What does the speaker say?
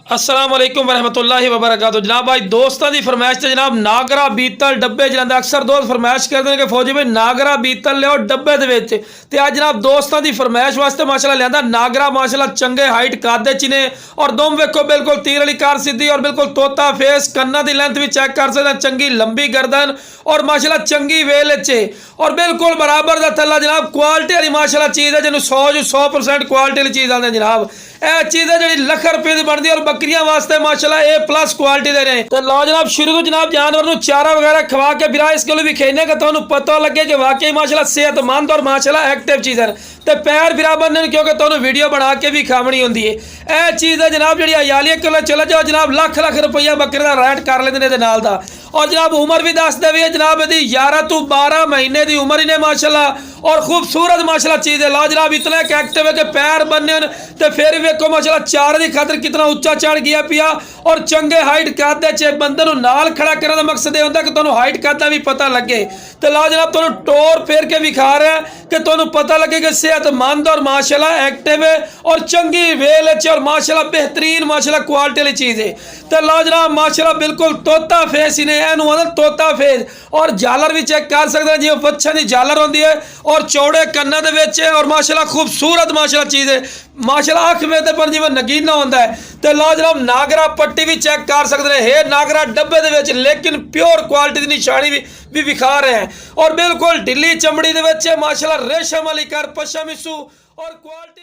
अस्सलाम वालेकुम वरहमतुल्लाहि वबरकातुहू। जनाब भाई दोस्तों की फरमाइश से जनाब नागरा बीतल डब्बे चलाते अक्सर दोस्त फरमाइश करते हैं कि फौजी भाई नागरा बीतल लियो डब्बे दे विच ते अज जनाब दोस्तों की फरमाइश वास्ते माशाल्लाह लियांदा नागरा माशाल्लाह चंगे हाइट कादे च ने और दुम वेखो बिल्कुल तीर वाली कार सीधी और बिल्कुल तोता फेस कन्ना की लेंथ भी चेक कर सकते हैं चंगी लंबी गर्दन और माशाल्लाह चंगी वेल च और बिल्कुल बराबर का थल्ला जनाब क्वालिटी वाली माशाल्लाह चीज़ है जिन्होंने 100% क्वालिटी वाली चीज़ आते जनाब यह चीज़ है जी लख रुपये की बनती है और बकरियां वास्ते माशाल्लाह A+ क्वालिटी दे रहे हैं। तो लो जनाब शुरू तो जनाब जानवर को चारा वगैरह खवा के फिर इस गल भी खेने का तुहानू पता लगे कि वाकई माशाल्लाह सेहतमंद और माशाल्लाह एक्टिव चीज़ है। तो पैर फिर बनने क्योंकि तुहानू वीडियो बना के भी खावनी होंगी है। यह चीज़ है जनाब जी अयाली किलो चले जाओ जनाब लख लख रुपया बकरे का रेट कर लेंगे नाल दा और जनाब उम्र भी दस दे भी है जनाब यदि 11 तो 12 महीने की उम्र ही ने माशाल्लाह और खूबसूरत माशाल्लाह चीज़ है। ला जनाब इतना एक एक्टिव है कि पैर बनने तो फिर वेखो माशाल्लाह चार की खातर कितना उच्चा चढ़ गया पिया और चंगे हाइट कादे च बंदे नाल खड़ा करने का मकसद यह होता कि तुहानू हाइट कादा भी पता लगे। तो ला जनाब तुहानू टोर फेर के विखा रहा है कि तुहानू पता लगे कि सेहतमंद और माशाल्लाह एक्टिव है और चंगी वेल और माशाल्लाह बेहतरीन माशाल्लाह क्वालिटी वाली चीज़ है। तो ला जनाब माशाल्लाह बिल्कुल तोता फेस ही ने तोता फेस और झालर भी चेक कर सकते हैं जिवें बच्चों की झालर होती है और चौड़े कन्ना दे विच और माशाल्लाह खूबसूरत माशाल्लाह चीज़ है माशाल्लाह अख में पर जिवें नगीना होता है। तो ला जनाब नागरा पट्टी भी चेक कर सकते हैं हे नागरा डब्बे दे विच लेकिन प्योर क्वालिटी की निशानी भी विखा रहे हैं और बिल्कुल ढिली चमड़ी दे विच माशाल्लाह रेशम वाली कर पशम इसू और क्वालिटी